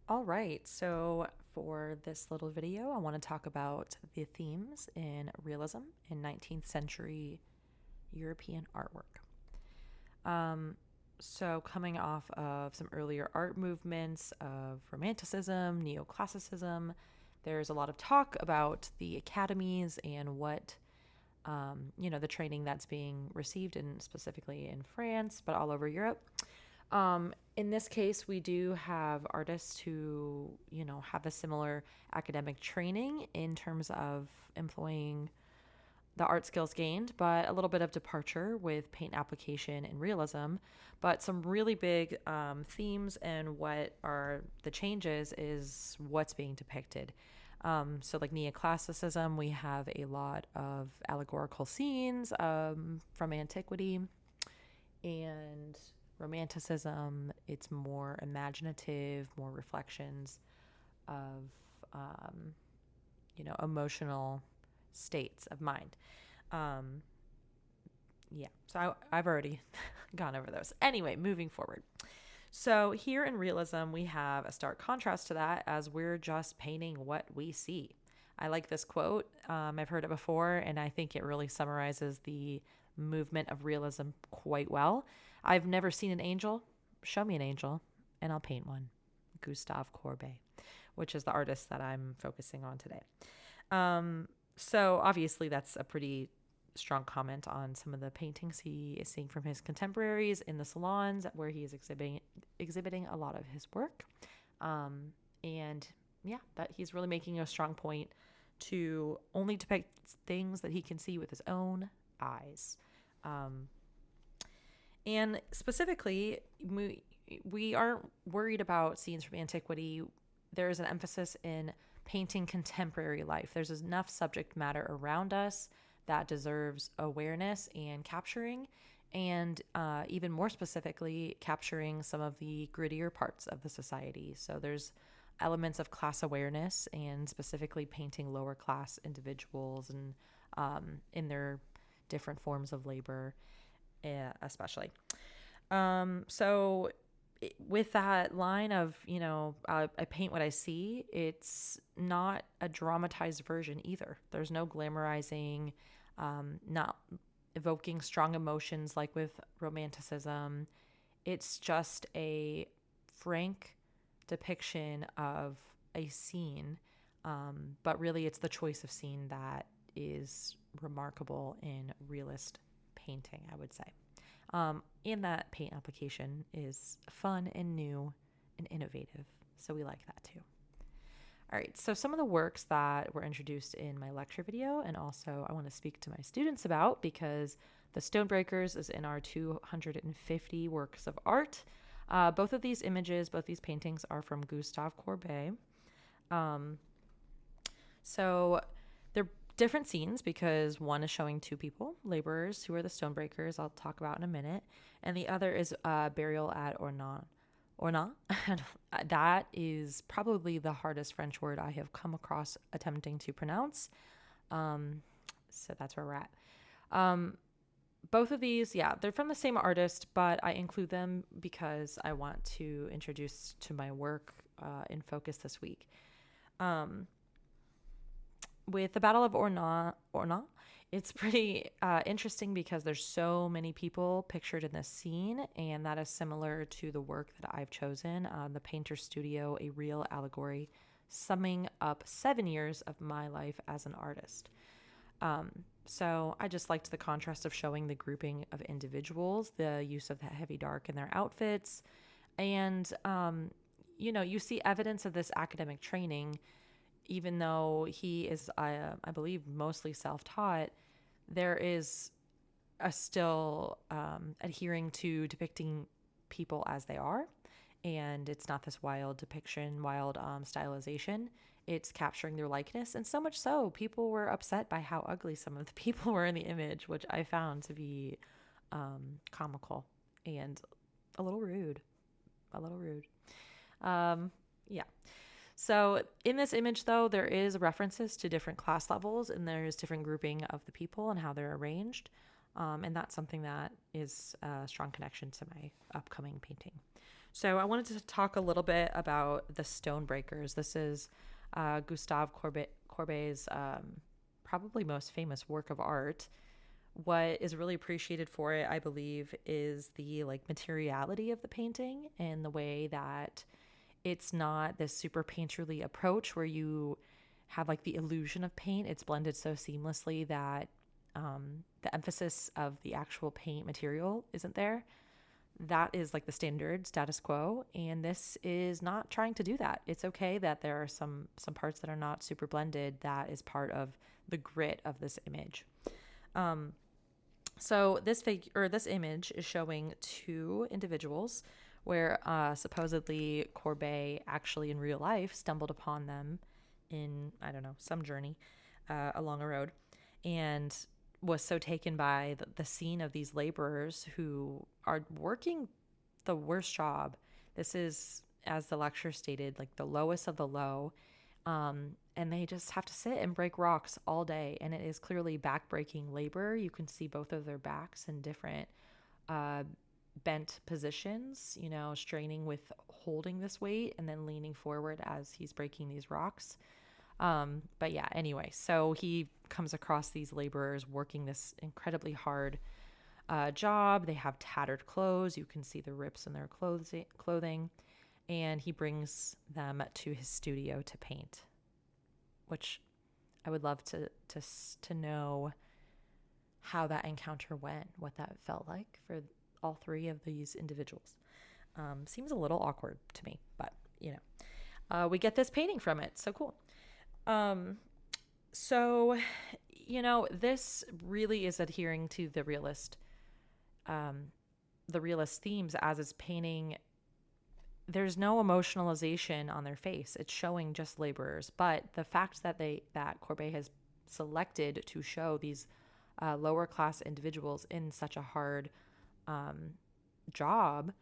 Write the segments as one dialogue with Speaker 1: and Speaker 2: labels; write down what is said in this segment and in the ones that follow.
Speaker 1: All right, so for this little video, I want to talk about the themes in realism in 19th century European artwork. Um, so, coming off of some earlier art movements of Romanticism, Neoclassicism, there's a lot of talk about the academies and what the training that's being received, and specifically in France, but all over Europe. In this case, we do have artists who, have a similar academic training in terms of employing the art skills gained, but a little bit of departure with paint application and realism. But some really big themes and what are the changes is what's being depicted. So, like neoclassicism, we have a lot of allegorical scenes from antiquity, and romanticism, it's more imaginative, more reflections of, um, emotional states of mind. Um, yeah, so I've already gone over those. Anyway, moving forward. So, here in realism, we have a stark contrast to that as we're just painting what we see. I like this quote. I've heard it before, and I think it really summarizes the movement of realism quite well. I've never seen an angel. Show me an angel, and I'll paint one. Gustave Courbet, which is the artist that I'm focusing on today. So, obviously, that's a pretty strong comment on some of the paintings he is seeing from his contemporaries in the salons where he is exhibiting a lot of his work. And yeah, that he's really making a strong point to only depict things that he can see with his own eyes. And specifically, we aren't worried about scenes from antiquity. There's an emphasis in painting contemporary life. There's enough subject matter around us that deserves awareness and capturing, and even more specifically, capturing some of the grittier parts of the society. So there's elements of class awareness and specifically painting lower class individuals and in their different forms of labor, especially. So with that line of, I paint what I see, it's not a dramatized version either. There's no glamorizing, not evoking strong emotions like with romanticism. It's just a frank depiction of a scene, but really it's the choice of scene that is remarkable in realist painting, I would say. And that paint application is fun and new and innovative. So we like that too. All right, so some of the works that were introduced in my lecture video, and also I want to speak to my students about because the Stonebreakers is in our 250 works of art. Both of these images, both these paintings are from Gustave Courbet. So they're different scenes because one is showing two people, laborers, who are the Stonebreakers, I'll talk about in a minute, and the other is burial at Ornans. Ornans. That is probably the hardest French word I have come across attempting to pronounce. So that's where we're at. Both of these, yeah, they're from the same artist, but I include them because I want to introduce to my work in focus this week. With the Battle of Ornans, it's pretty interesting because there's so many people pictured in this scene, and that is similar to the work that I've chosen, the Painter's Studio, a real allegory, summing up 7 years of my life as an artist. So I just liked the contrast of showing the grouping of individuals, the use of the heavy dark in their outfits, and, you see evidence of this academic training. Even though he is, I believe, mostly self-taught, there is a still adhering to depicting people as they are. And it's not this wild depiction, wild stylization. It's capturing their likeness. And so much so, people were upset by how ugly some of the people were in the image, which I found to be comical and a little rude. A little rude. Yeah. So in this image, though, there is references to different class levels, and there's different grouping of the people and how they're arranged. And that's something that is a strong connection to my upcoming painting. So I wanted to talk a little bit about the Stonebreakers. This is Gustave Courbet's probably most famous work of art. What is really appreciated for it, I believe, is the like materiality of the painting and the way that it's not this super painterly approach where you have like the illusion of paint. It's blended so seamlessly that the emphasis of the actual paint material isn't there. That is like the standard status quo, and this is not trying to do that. It's okay that there are some parts that are not super blended. That is part of the grit of this image. So this image is showing two individuals where supposedly Courbet actually in real life stumbled upon them in, I don't know, some journey along a road, and was so taken by the scene of these laborers who are working the worst job. This is, as the lecture stated, like the lowest of the low. And they just have to sit and break rocks all day. And it is clearly back-breaking labor. You can see both of their backs in different bent positions, straining with holding this weight and then leaning forward as he's breaking these rocks. But yeah, anyway, so he comes across these laborers working this incredibly hard job. They have tattered clothes. You can see the rips in their clothing. And he brings them to his studio to paint, which I would love to know how that encounter went, what that felt like for all three of these individuals. Seems a little awkward to me, but we get this painting from it. So cool. So, this really is adhering to the realist themes as it's painting. There's no emotionalization on their face. It's showing just laborers. But the fact that Courbet has selected to show these lower class individuals in such a hard job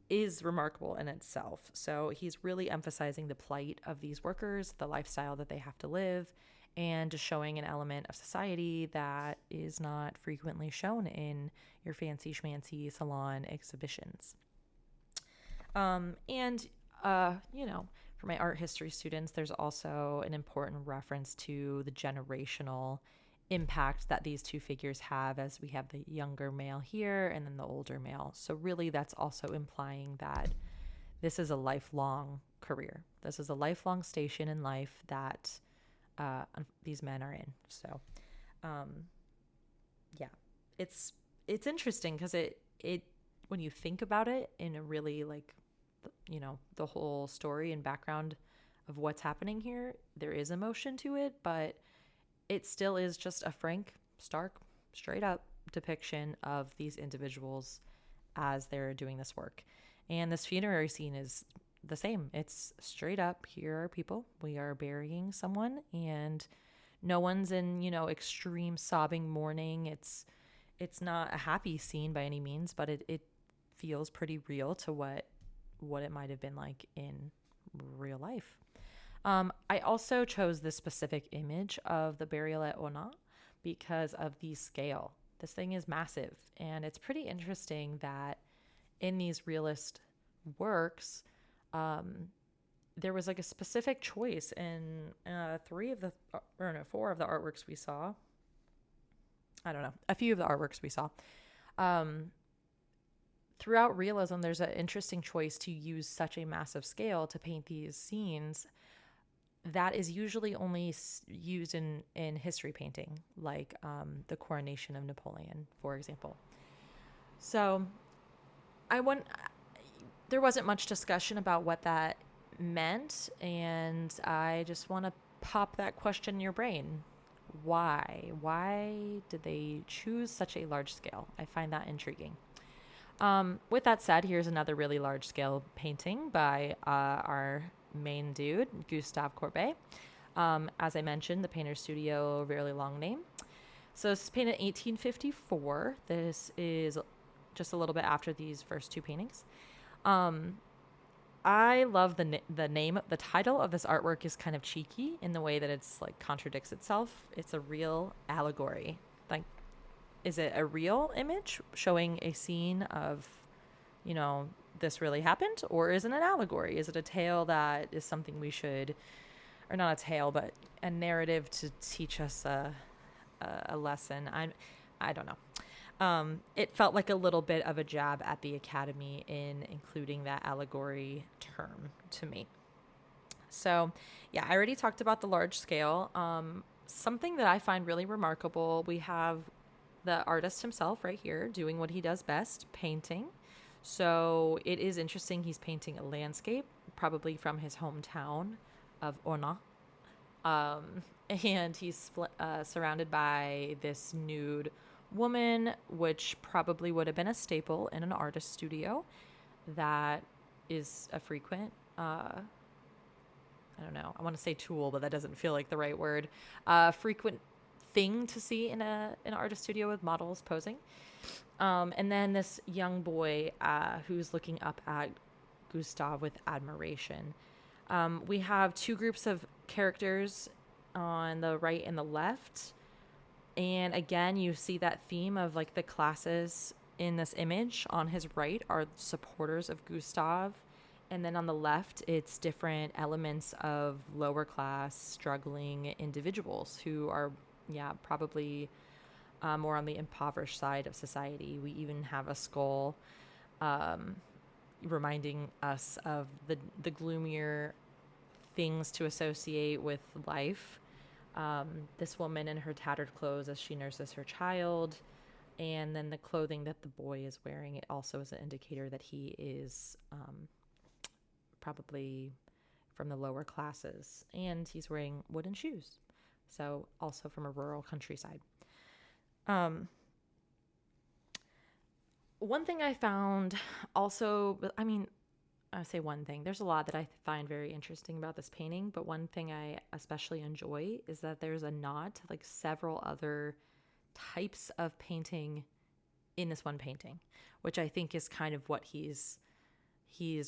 Speaker 1: is remarkable in itself. So he's really emphasizing the plight of these workers, the lifestyle that they have to live, and just showing an element of society that is not frequently shown in your fancy schmancy salon exhibitions. For my art history students, there's also an important reference to the generational impact that these two figures have, as we have the younger male here and then the older male. So really that's also implying that this is a lifelong career. This is a lifelong station in life that these men are in. So, it's interesting because it when you think about it in a really like, the whole story and background of what's happening here, there is emotion to it, but it still is just a frank, stark, straight up depiction of these individuals as they're doing this work. And this funerary scene is the same. It's straight up, here are people, we are burying someone, and no one's in, extreme sobbing mourning. It's not a happy scene by any means, but it feels pretty real to what it might have been like in real life. I also chose this specific image of the burial at Ona because of the scale. This thing is massive, and it's pretty interesting that in these realist works, there was like a specific choice in 4 of the artworks we saw. I don't know, a few of the artworks we saw. Throughout realism, there's an interesting choice to use such a massive scale to paint these scenes that is usually only used in history painting, like the coronation of Napoleon, for example. So there wasn't much discussion about what that meant, and I just want to pop that question in your brain. Why? Why did they choose such a large scale? I find that intriguing. With that said, here's another really large scale painting by our main dude, Gustave Courbet. As I mentioned, the painter's studio, really long name. So this is painted in 1854. This is just a little bit after these first two paintings. I love the name. The title of this artwork is kind of cheeky in the way that it's like contradicts itself. It's a real allegory. Is it a real image showing a scene of, this really happened, or is it an allegory? Is it a tale that is something we should, or not a tale, but a narrative to teach us a lesson? I don't know. It felt like a little bit of a jab at the Academy in including that allegory term to me. So, yeah, I already talked about the large scale. Something that I find really remarkable, we have the artist himself right here doing what he does best, painting. So it is interesting. He's painting a landscape, probably from his hometown of Ona. And he's surrounded by this nude woman, which probably would have been a staple in an artist studio. That is a frequent, I don't know, I want to say tool, but that doesn't feel like the right word. Frequent thing to see in an artist studio with models posing. And then this young boy who's looking up at Gustav with admiration. We have two groups of characters on the right and the left. And again, you see that theme of like the classes in this image. On his right are supporters of Gustav. And then on the left, it's different elements of lower class, struggling individuals who are, probably more on the impoverished side of society. We even have a skull reminding us of the gloomier things to associate with life. This woman in her tattered clothes as she nurses her child. And then the clothing that the boy is wearing, it also is an indicator that he is probably from the lower classes. And he's wearing wooden shoes. So also from a rural countryside. One thing I found also, I say one thing, there's a lot that I find very interesting about this painting, but one thing I especially enjoy is that there's a nod to like several other types of painting in this one painting, which I think is kind of what he's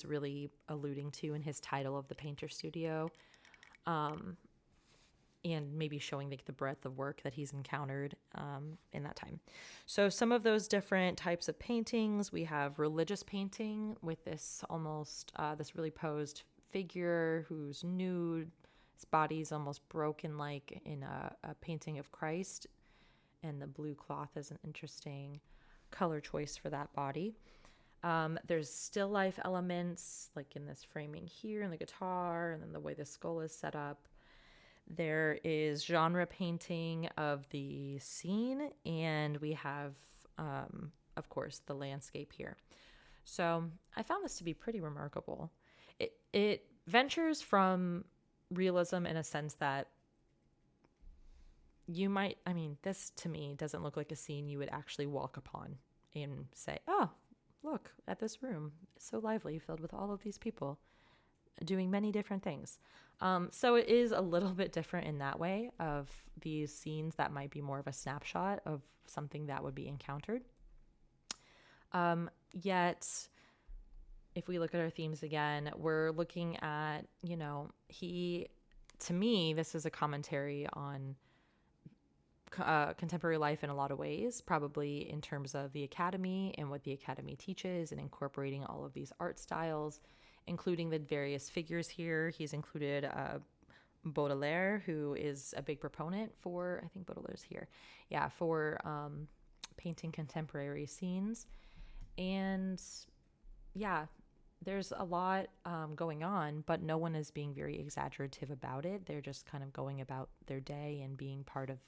Speaker 1: really alluding to in his title of the painter studio. And maybe showing the breadth of work that he's encountered in that time. So some of those different types of paintings, we have religious painting with this almost, this really posed figure who's nude. His body's almost broken like in a painting of Christ. And the blue cloth is an interesting color choice for that body. There's still life elements like in this framing here and the guitar and then the way the skull is set up. There is genre painting of the scene, and we have, of course, the landscape here. So I found this to be pretty remarkable. It ventures from realism in a sense that you might, this to me doesn't look like a scene you would actually walk upon and say, oh, look at this room. It's so lively, filled with all of these people doing many different things. So it is a little bit different in that way of these scenes that might be more of a snapshot of something that would be encountered. Yet, if we look at our themes again, we're looking at, to me, this is a commentary on contemporary life in a lot of ways, probably in terms of the Academy and what the Academy teaches and incorporating all of these art styles, including the various figures here. He's included Baudelaire, who is a big proponent for, I think Baudelaire's here, for painting contemporary scenes. And there's a lot going on, but no one is being very exaggerative about it. They're just kind of going about their day and being part of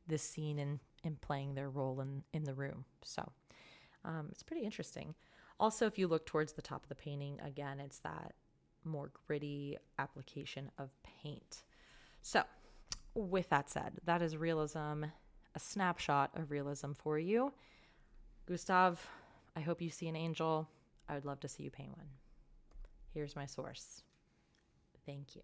Speaker 1: this scene and playing their role in the room. So it's pretty interesting. Also, if you look towards the top of the painting, again, it's that more gritty application of paint. So, with that said, that is realism, a snapshot of realism for you. Gustav, I hope you see an angel. I would love to see you paint one. Here's my source. Thank you.